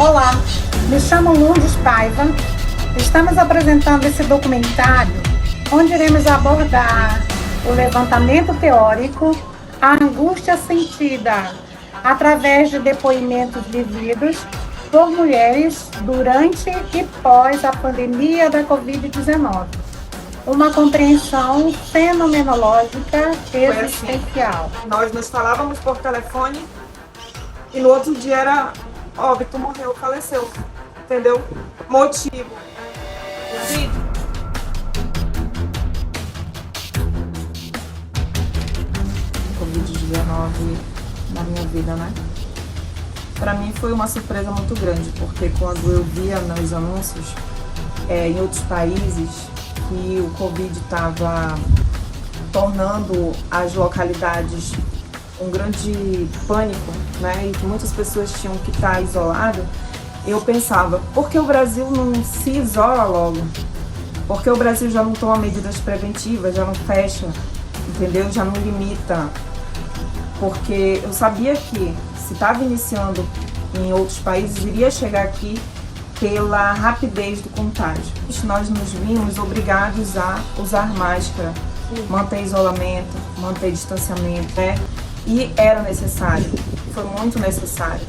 Olá, me chamo Lourdes Paiva. Estamos apresentando esse documentário onde iremos abordar o levantamento teórico, a angústia sentida através de depoimentos vividos por mulheres durante e pós a pandemia da Covid-19. Uma compreensão fenomenológica existencial. Assim, nós nos falávamos por telefone e no outro dia era óbito, morreu, faleceu, entendeu? Motivo. Covid-19 na minha vida, né? Para mim foi uma surpresa muito grande, porque quando eu via nos anúncios em outros países que o Covid estava tornando as localidades um grande pânico, né, e que muitas pessoas tinham que estar isoladas, eu pensava, por que o Brasil não se isola logo? Por que o Brasil já não toma medidas preventivas, já não fecha, entendeu? Já não limita? Porque eu sabia que se estava iniciando em outros países, iria chegar aqui pela rapidez do contágio. Nós nos vimos obrigados a usar máscara, manter isolamento, manter distanciamento, né? E era necessário, foi muito necessário.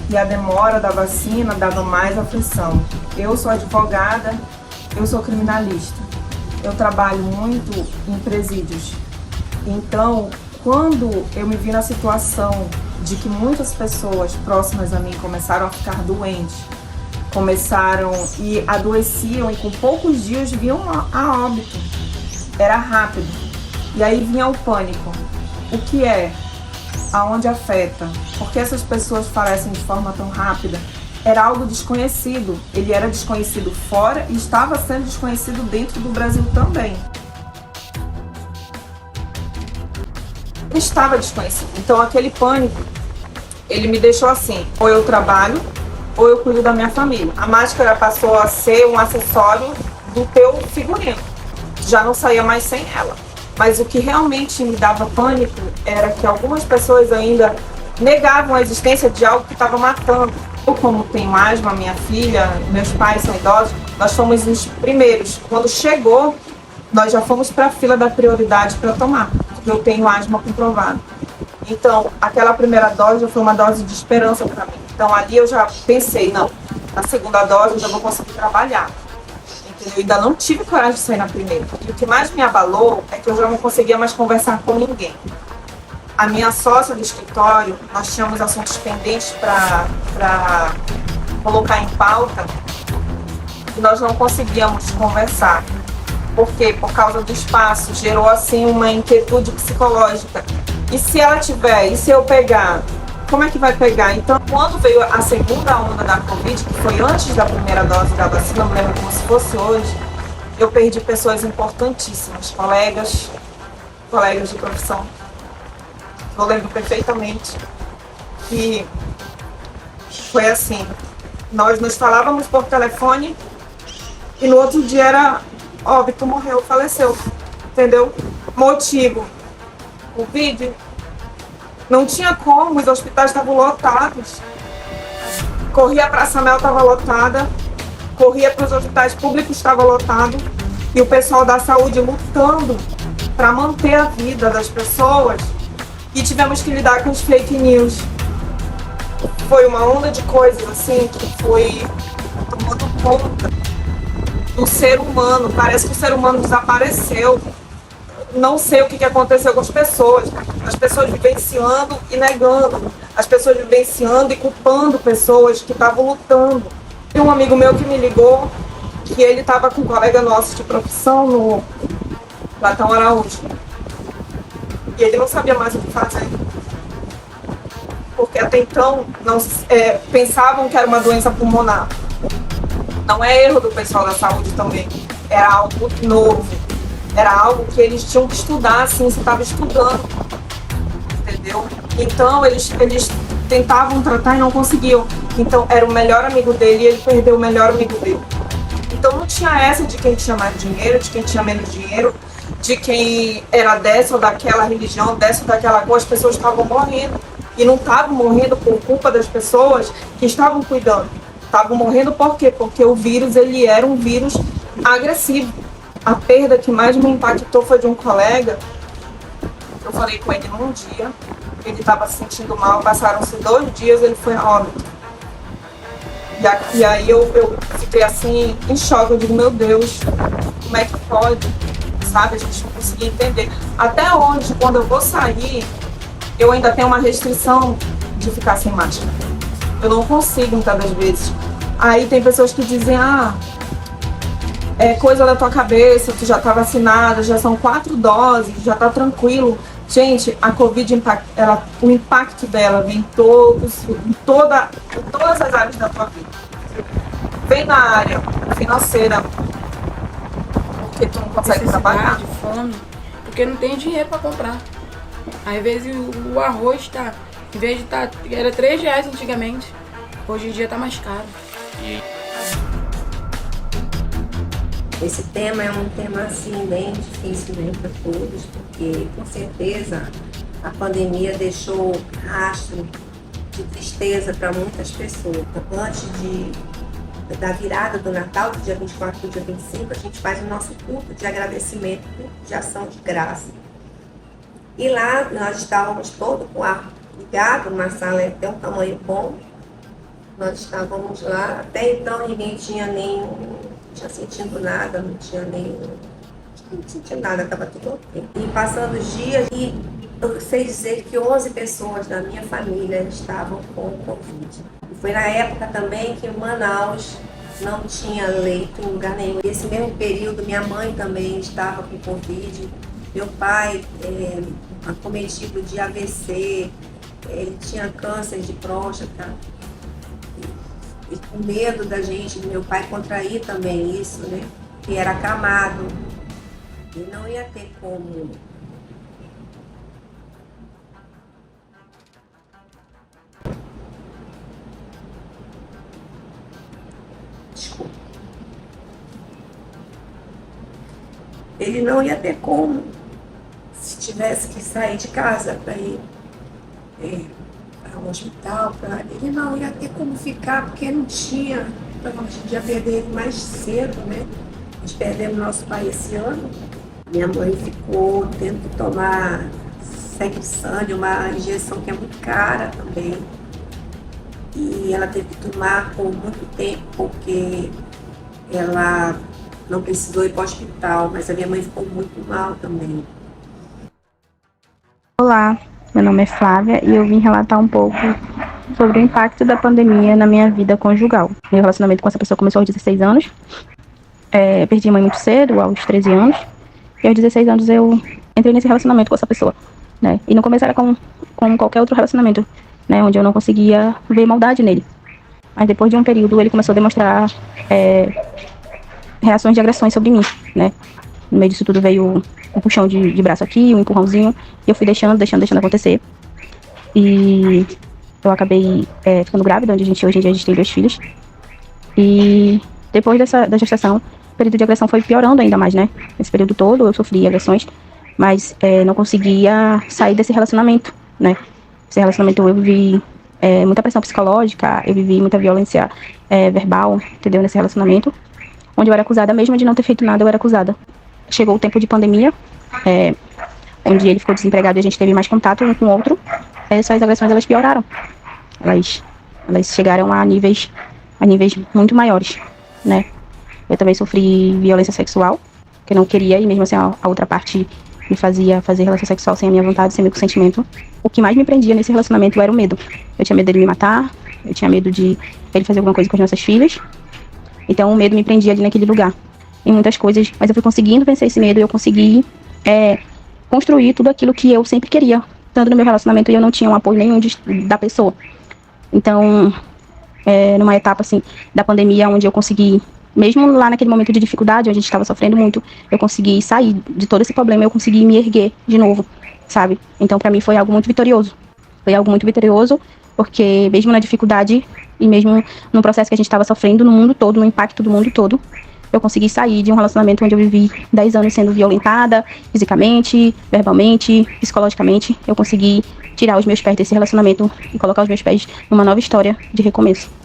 E a demora da vacina dava mais aflição. Eu sou advogada, eu sou criminalista. Eu trabalho muito em presídios. Então, quando eu me vi na situação de que muitas pessoas próximas a mim começaram a ficar doentes, começaram e adoeciam e com poucos dias vinham a óbito. Era rápido. E aí vinha o pânico. O que é? Aonde afeta? Por que essas pessoas falecem de forma tão rápida? Era algo desconhecido. Ele era desconhecido fora e estava sendo desconhecido dentro do Brasil também. Ele estava desconhecido. Então aquele pânico, ele me deixou assim, ou eu trabalho, ou eu cuido da minha família. A máscara passou a ser um acessório do teu figurino. Já não saía mais sem ela. Mas o que realmente me dava pânico era que algumas pessoas ainda negavam a existência de algo que estava matando. Eu, como tenho asma, minha filha, meus pais são idosos, nós fomos os primeiros. Quando chegou, nós já fomos para a fila da prioridade para tomar, porque eu tenho asma comprovada. Então, aquela primeira dose já foi uma dose de esperança para mim. Então, ali eu já pensei, não, na segunda dose eu já vou conseguir trabalhar. Eu ainda não tive coragem de sair na primeira. E o que mais me abalou é que eu já não conseguia mais conversar com ninguém. A minha sócia do escritório, nós tínhamos assuntos pendentes para colocar em pauta e nós não conseguíamos conversar. Por quê? Por causa do espaço. Gerou assim uma inquietude psicológica. E se ela tiver? E se eu pegar? Como é que vai pegar? Então, quando veio a segunda onda da Covid, que foi antes da primeira dose da vacina, eu me lembro como se fosse hoje, eu perdi pessoas importantíssimas, colegas de profissão. Eu lembro perfeitamente que foi assim, nós nos falávamos por telefone e no outro dia era óbito, morreu, faleceu, entendeu? Motivo, Covid. Não tinha como, os hospitais estavam lotados. Corria para a Samel, estava lotada. Corria para os hospitais públicos, estava lotado. E o pessoal da saúde lutando para manter a vida das pessoas. E tivemos que lidar com os fake news. Foi uma onda de coisas assim que foi tomando conta do ser humano. Parece que o ser humano desapareceu. Não sei o que aconteceu com as pessoas vivenciando e negando, as pessoas vivenciando e culpando pessoas que estavam lutando. Tem um amigo meu que me ligou, que ele estava com um colega nosso de profissão no Platão Araújo, e ele não sabia mais o que fazer, porque até então pensavam que era uma doença pulmonar. Não é erro do pessoal da saúde também, era algo novo. Era algo que eles tinham que estudar, assim, você estava estudando, entendeu? Então, eles tentavam tratar e não conseguiam. Então, era o melhor amigo dele e ele perdeu o melhor amigo dele. Então, não tinha essa de quem tinha mais dinheiro, de quem tinha menos dinheiro, de quem era dessa ou daquela religião, dessa ou daquela cor. As pessoas estavam morrendo. E não estavam morrendo por culpa das pessoas que estavam cuidando. Estavam morrendo por quê? Porque o vírus, ele era um vírus agressivo. A perda que mais me impactou foi de um colega. Eu falei com ele num dia, ele estava se sentindo mal, passaram-se 2 dias, ele foi a óbito. E aí eu fiquei assim, em choque, eu digo, meu Deus, como é que pode? Sabe, a gente não conseguia entender. Até hoje, quando eu vou sair, eu ainda tenho uma restrição de ficar sem máscara. Eu não consigo, muitas das vezes. Aí tem pessoas que dizem, é coisa da tua cabeça, tu já tá vacinada, já são 4 doses, já tá tranquilo. Gente, a Covid, o impacto dela vem em todas as áreas da tua vida. Vem na área financeira, porque tu não consegue trabalhar. De fome, porque não tem dinheiro para comprar. Às vezes o arroz tá, em vez de era R$3 antigamente, hoje em dia tá mais caro. Esse tema é um tema assim bem difícil, né, para todos, porque com certeza a pandemia deixou rastro de tristeza para muitas pessoas. Antes da virada do Natal, do dia 24 para o dia 25, a gente faz o nosso culto de agradecimento, de ação de graça. E lá nós estávamos todos com o ar ligado, uma sala até um tamanho bom. Nós estávamos lá, até então ninguém tinha sentindo nada, não sentia nada, estava tudo ok. E passando os dias, e eu sei dizer que 11 pessoas da minha família estavam com Covid. E foi na época também que Manaus não tinha leito em lugar nenhum. Nesse mesmo período, minha mãe também estava com Covid, meu pai acometido de AVC, ele tinha câncer de próstata. E com medo da gente, do meu pai contrair também isso, né? Que era acamado. E não ia ter como. Desculpa. Ele não ia ter como, se tivesse que sair de casa para ir ao hospital, ele não ia ter como ficar, porque não tinha, então a gente ia perder ele mais cedo, né? Nós perdemos nosso pai esse ano. Minha mãe ficou tendo que tomar Sexane, uma injeção que é muito cara também. E ela teve que tomar por muito tempo, porque ela não precisou ir para o hospital, mas a minha mãe ficou muito mal também. Olá, meu nome é Flávia e eu vim relatar um pouco sobre o impacto da pandemia na minha vida conjugal. Meu relacionamento com essa pessoa começou aos 16 anos. Perdi a mãe muito cedo, aos 13 anos. E aos 16 anos eu entrei nesse relacionamento com essa pessoa, né? E no começo era como qualquer outro relacionamento, né? Onde eu não conseguia ver maldade nele. Mas depois de um período ele começou a demonstrar reações de agressões sobre mim, né? No meio disso tudo veio um puxão de braço aqui, um empurrãozinho, e eu fui deixando acontecer. E eu acabei ficando grávida, hoje em dia a gente tem 2 filhos. E depois da gestação, o período de agressão foi piorando ainda mais, né? Nesse período todo eu sofri agressões, mas não conseguia sair desse relacionamento, né? Esse relacionamento eu vivi muita pressão psicológica, eu vivi muita violência verbal, entendeu? Nesse relacionamento, onde eu era acusada, mesmo de não ter feito nada, eu era acusada. Chegou o tempo de pandemia, onde ele ficou desempregado e a gente teve mais contato um com o outro. Essas agressões, elas pioraram. Elas chegaram a níveis muito maiores, né? Eu também sofri violência sexual, que eu não queria, e mesmo assim a outra parte me fazia fazer relação sexual sem a minha vontade, sem meu consentimento. O que mais me prendia nesse relacionamento era o medo. Eu tinha medo dele me matar, eu tinha medo de ele fazer alguma coisa com as nossas filhas. Então o medo me prendia ali naquele lugar, em muitas coisas, mas eu fui conseguindo vencer esse medo e eu consegui construir tudo aquilo que eu sempre queria, tanto no meu relacionamento, e eu não tinha um apoio nenhum da pessoa. Então, numa etapa assim da pandemia, onde eu consegui, mesmo lá naquele momento de dificuldade, onde a gente estava sofrendo muito, eu consegui sair de todo esse problema, eu consegui me erguer de novo, sabe? Então, pra mim foi algo muito vitorioso. Foi algo muito vitorioso, porque mesmo na dificuldade e mesmo no processo que a gente estava sofrendo no mundo todo, no impacto do mundo todo, eu consegui sair de um relacionamento onde eu vivi 10 anos sendo violentada, fisicamente, verbalmente, psicologicamente. Eu consegui tirar os meus pés desse relacionamento e colocar os meus pés numa nova história de recomeço.